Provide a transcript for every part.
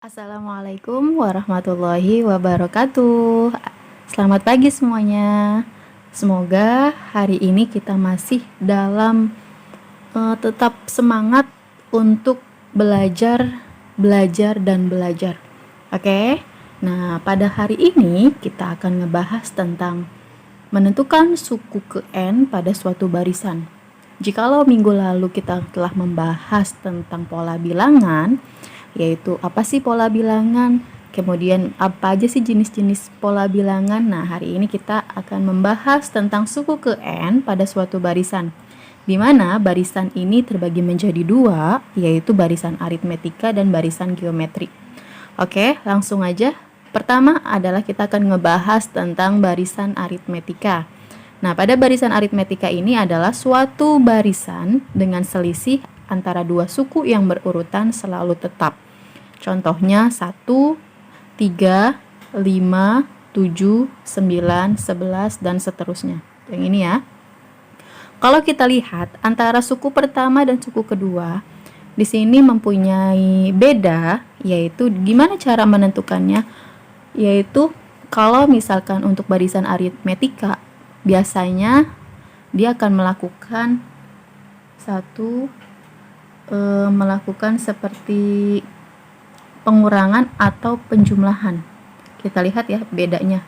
Assalamualaikum warahmatullahi wabarakatuh. Selamat pagi semuanya. Semoga hari ini kita masih dalam tetap semangat untuk belajar, belajar dan belajar. Oke. Nah, pada hari ini kita akan ngebahas tentang menentukan suku ke N pada suatu barisan. Jikalau minggu lalu kita telah membahas tentang pola bilangan, yaitu apa sih pola bilangan, kemudian apa aja sih jenis-jenis pola bilangan. Nah, hari ini kita akan membahas tentang suku ke N pada suatu barisan, di mana barisan ini terbagi menjadi dua, yaitu barisan aritmetika dan barisan geometri. Oke, langsung aja. Pertama adalah kita akan ngebahas tentang barisan aritmetika. Nah, pada barisan aritmetika ini adalah suatu barisan dengan selisih antara dua suku yang berurutan selalu tetap. Contohnya 1, 3, 5, 7, 9, 11, dan seterusnya. Yang ini ya. Kalau kita lihat antara suku pertama dan suku kedua, di sini mempunyai beda, yaitu gimana cara menentukannya, yaitu kalau misalkan untuk barisan aritmetika, biasanya dia akan melakukan seperti pengurangan atau penjumlahan. Kita lihat ya bedanya.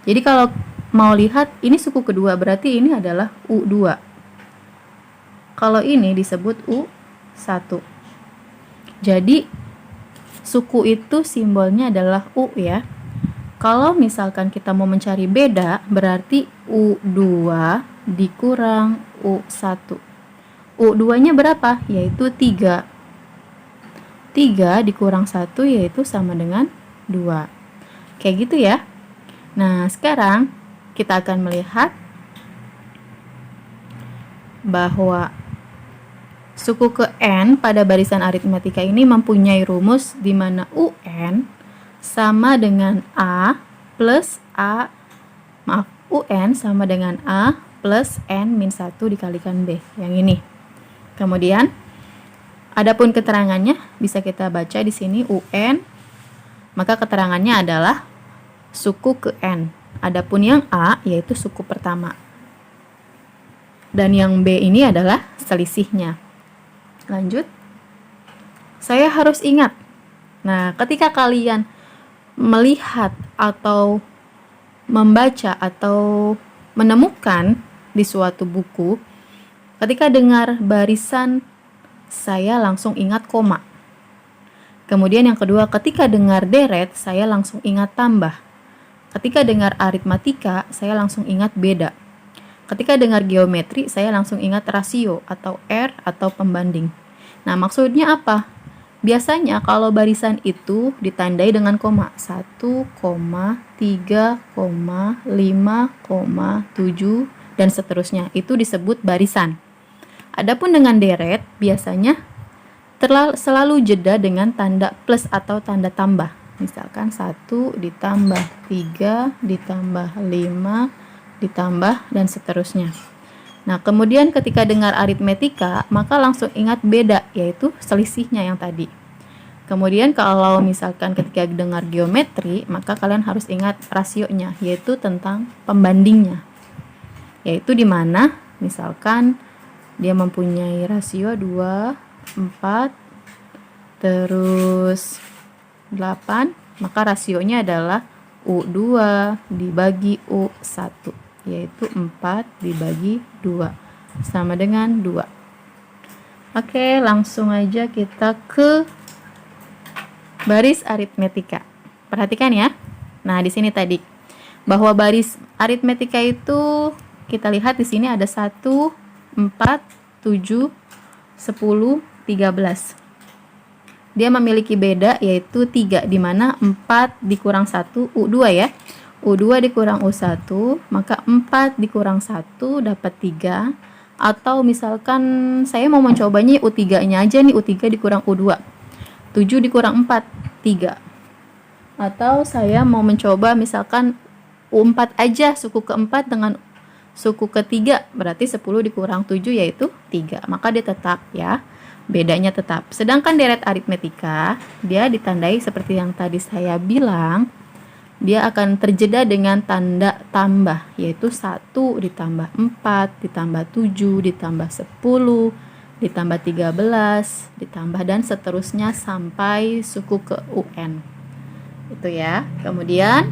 Jadi kalau mau lihat ini suku kedua, berarti ini adalah U2. Kalau ini disebut U1. Jadi suku itu simbolnya adalah U ya. Kalau misalkan kita mau mencari beda, berarti U2 dikurang U1. U2-nya berapa? Yaitu 3. 3 dikurang 1 yaitu sama dengan 2. Kayak gitu ya. Nah, sekarang kita akan melihat bahwa suku ke N pada barisan aritmetika ini mempunyai rumus di mana UN sama dengan UN sama dengan A plus N-1 dikalikan B. Yang ini. Kemudian adapun keterangannya bisa kita baca di sini UN, maka keterangannya adalah suku ke N. Adapun yang A yaitu suku pertama. Dan yang B ini adalah selisihnya. Lanjut. Saya harus ingat. Nah, ketika kalian melihat atau membaca atau menemukan di suatu buku, ketika dengar barisan, saya langsung ingat koma. Kemudian yang kedua, ketika dengar deret, saya langsung ingat tambah. Ketika dengar aritmatika, saya langsung ingat beda. Ketika dengar geometri, saya langsung ingat rasio atau R atau pembanding. Nah, maksudnya apa? Biasanya kalau barisan itu ditandai dengan koma. 1, 3, 5, 7, dan seterusnya. Itu disebut barisan. Adapun dengan deret, biasanya selalu jeda dengan tanda plus atau tanda tambah. Misalkan 1 ditambah 3 ditambah 5 ditambah dan seterusnya. Nah, kemudian ketika dengar aritmetika, maka langsung ingat beda, yaitu selisihnya yang tadi. Kemudian kalau misalkan ketika dengar geometri, maka kalian harus ingat rasionya, yaitu tentang pembandingnya. Yaitu di mana misalkan dia mempunyai rasio 2, 4, terus 8, maka rasionya adalah U2 dibagi U1, yaitu 4 dibagi 2, sama dengan 2. Oke, langsung aja kita ke baris aritmetika. Perhatikan ya. Nah, di sini tadi bahwa baris aritmetika itu kita lihat di sini ada 1, 4, 7, 10, 13. Dia memiliki beda yaitu 3, di mana 4 dikurang 1 U2 ya. U2 dikurang U1, maka 4 dikurang 1 dapat 3. Atau misalkan saya mau mencobanya U3-nya aja nih, U3 dikurang U2. 7 dikurang 4, 3. Atau saya mau mencoba misalkan U4 aja, suku keempat dengan suku ketiga, berarti 10 dikurang 7 yaitu 3. Maka dia tetap ya. bedanya tetap. Sedangkan deret aritmetika, dia ditandai seperti yang tadi saya bilang, dia akan terjeda dengan tanda tambah, yaitu 1 ditambah 4, ditambah 7, ditambah 10, ditambah 13, ditambah dan seterusnya sampai suku ke UN. Itu ya. Kemudian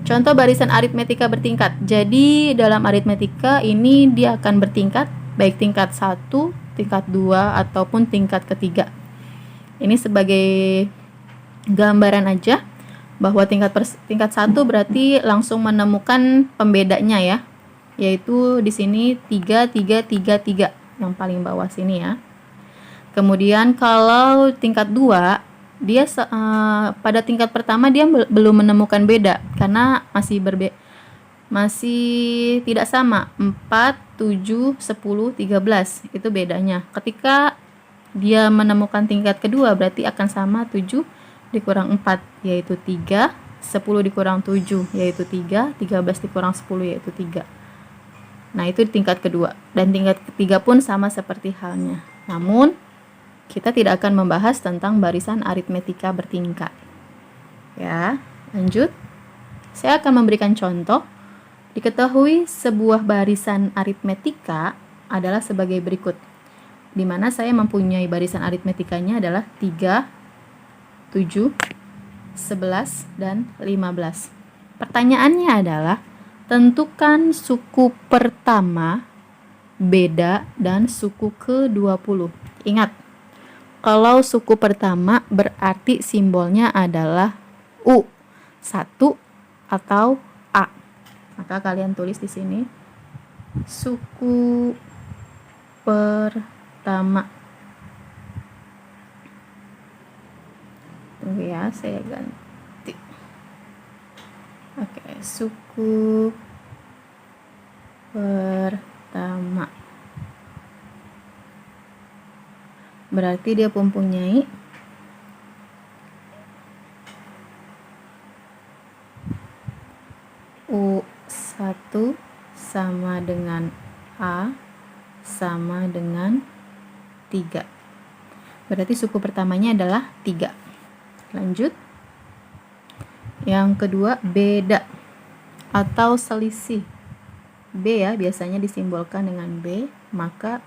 contoh barisan aritmetika bertingkat. Jadi dalam aritmetika ini dia akan bertingkat, baik tingkat 1, tingkat 2, ataupun tingkat ketiga. Ini sebagai gambaran aja bahwa tingkat 1 berarti langsung menemukan pembedanya ya. Yaitu di sini 3, 3, 3, 3 yang paling bawah sini ya. Kemudian kalau tingkat 2, dia pada tingkat pertama dia belum menemukan beda karena masih tidak sama. 4, 7, 10, 13 itu bedanya. Ketika dia menemukan tingkat kedua berarti akan sama 7 dikurang 4 yaitu 3, 10 dikurang 7 yaitu 3, 13 dikurang 10 yaitu 3. Nah, itu di tingkat kedua. Dan tingkat ketiga pun sama seperti halnya. Namun, kita tidak akan membahas tentang barisan aritmetika bertingkat. Ya, lanjut. Saya akan memberikan contoh. Diketahui sebuah barisan aritmetika adalah sebagai berikut. Di mana saya mempunyai barisan aritmetikanya adalah 3, 7, 11, dan 15. Pertanyaannya adalah, tentukan suku pertama, beda, dan suku ke-20. Ingat, kalau suku pertama berarti simbolnya adalah U, 1 atau A. Maka kalian tulis di sini, suku pertama. Tunggu ya, saya ganti. Oke, suku pertama. Berarti dia mempunyai U1 sama dengan A sama dengan 3. Berarti suku pertamanya adalah 3. Lanjut. Yang kedua, beda atau selisih. B ya, biasanya disimbolkan dengan B, maka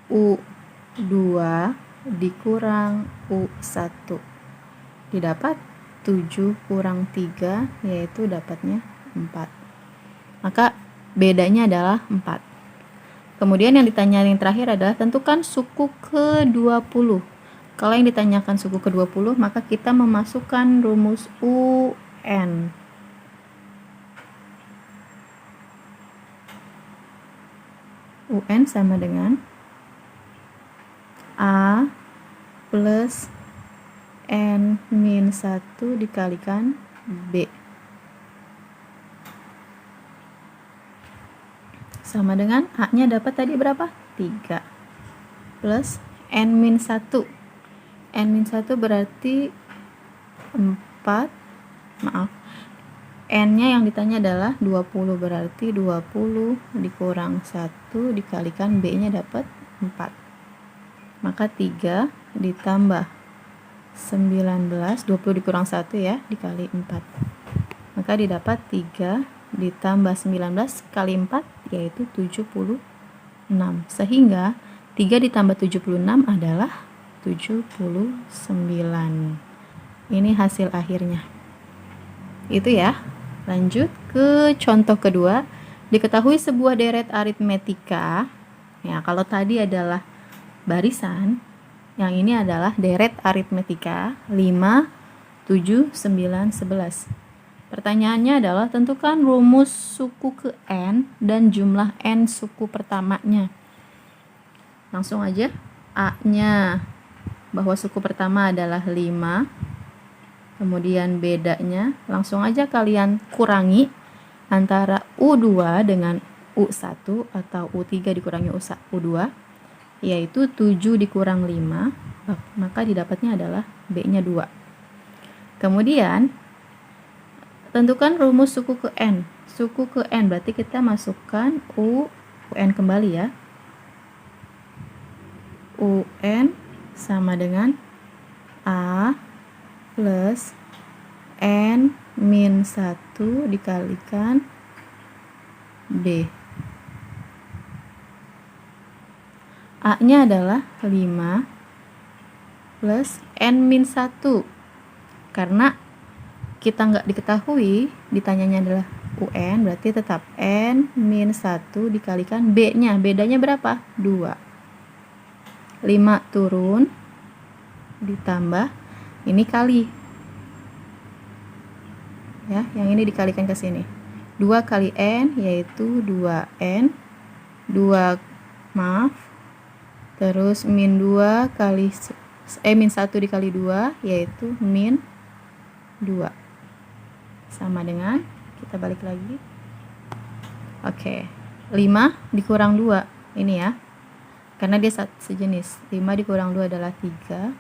U2 dikurang U1 didapat 7 kurang 3, yaitu dapatnya 4. Maka bedanya adalah 4. Kemudian yang ditanya yang terakhir adalah tentukan suku ke-20. Kalau yang ditanyakan suku ke-20, maka kita memasukkan rumus UN. UN sama dengan A plus N-1 dikalikan B. Sama dengan A-nya dapat tadi berapa? 3. Plus N-1. N-1 berarti 4. Maaf. N-nya yang ditanya adalah 20, berarti 20 dikurang 1 dikalikan B-nya dapat 4. Maka 3 ditambah 19, 20 dikurang 1 ya, dikali 4. Maka didapat 3 ditambah 19 kali 4 yaitu 76. Sehingga 3 ditambah 76 adalah 79. Ini hasil akhirnya. Itu ya. Lanjut ke contoh kedua. Diketahui sebuah deret aritmetika. Ya, kalau tadi adalah barisan, yang ini adalah deret aritmetika 5, 7, 9, 11. Pertanyaannya adalah tentukan rumus suku ke N dan jumlah N suku pertamanya. Langsung aja. A-nya bahwa suku pertama adalah 5, kemudian bedanya langsung aja kalian kurangi antara U2 dengan U1 atau U3 dikurangi U2, yaitu 7 dikurang 5, maka didapatnya adalah B-nya 2. Kemudian tentukan rumus suku ke N. Suku ke N berarti kita masukkan UN kembali ya. UN sama dengan A plus N min 1 dikalikan B. A-nya adalah 5 plus N min 1. Karena kita nggak diketahui, ditanyanya adalah UN, berarti tetap N min 1 dikalikan B-nya. Bedanya berapa? 2. 5 turun, ditambah, ini kali. Ya, yang ini dikalikan ke sini. 2 kali N yaitu 2N. 2, maaf. Terus min 2 kali min 1 dikali 2 yaitu min 2. Sama dengan, kita balik lagi. Oke. 5 dikurang 2. Ini ya. Karena dia sejenis. 5 dikurang 2 adalah 3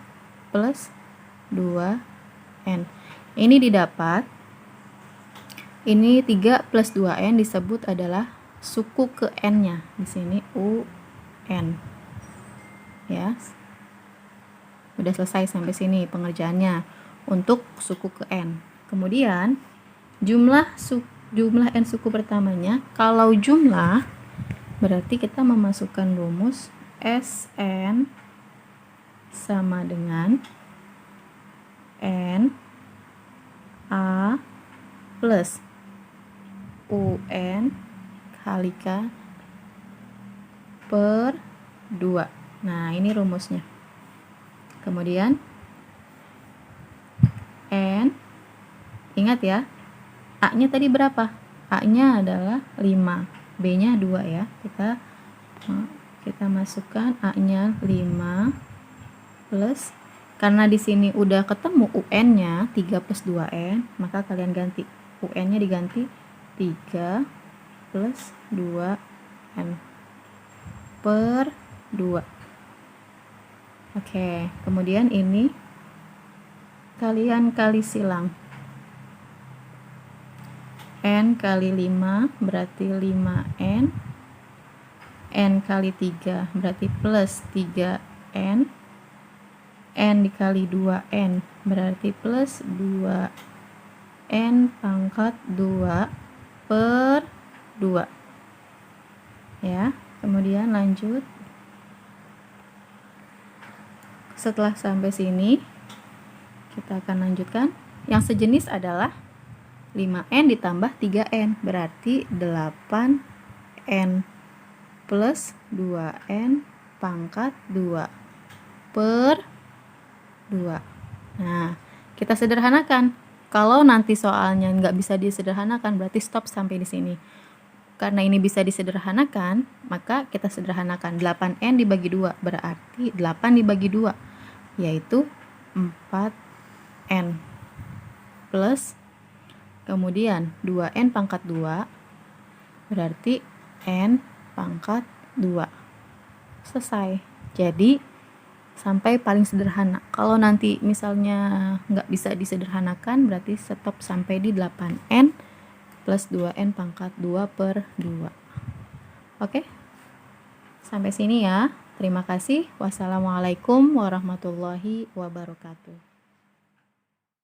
plus 2N. Ini didapat. Ini 3 plus 2N disebut adalah suku ke N-nya. Di sini UN. Ya. Udah selesai sampai sini pengerjaannya untuk suku ke N. Kemudian jumlah N suku pertamanya, kalau jumlah berarti kita memasukkan rumus Sn sama dengan N A plus UN kalikan per 2. Nah, ini rumusnya. Kemudian N, ingat ya, A-nya tadi berapa? A-nya adalah 5, B-nya 2 ya. Kita masukkan A-nya 5 plus, karena di sini udah ketemu UN-nya 3 plus 2N, maka kalian ganti. UN-nya diganti 3 plus 2N per 2. Oke, kemudian ini kalian kali silang. N kali 5 berarti 5N. N kali 3 berarti plus 3N. N dikali 2N berarti plus 2N pangkat 2 per 2. Ya, kemudian lanjut. Setelah sampai sini, kita akan lanjutkan. Yang sejenis adalah 5N ditambah 3N, berarti 8N plus 2N pangkat 2 per 2. Nah, kita sederhanakan. Kalau nanti soalnya nggak bisa disederhanakan, berarti stop sampai di sini. Karena ini bisa disederhanakan, maka kita sederhanakan. 8N dibagi 2, berarti 8 dibagi 2, yaitu 4N. Plus, kemudian 2N pangkat 2, berarti N pangkat 2. Selesai. Jadi, sampai paling sederhana. Kalau nanti misalnya nggak bisa disederhanakan, berarti stop sampai di 8N plus 2N pangkat 2 per 2. Oke? Sampai sini ya. Terima kasih. Wassalamualaikum warahmatullahi wabarakatuh.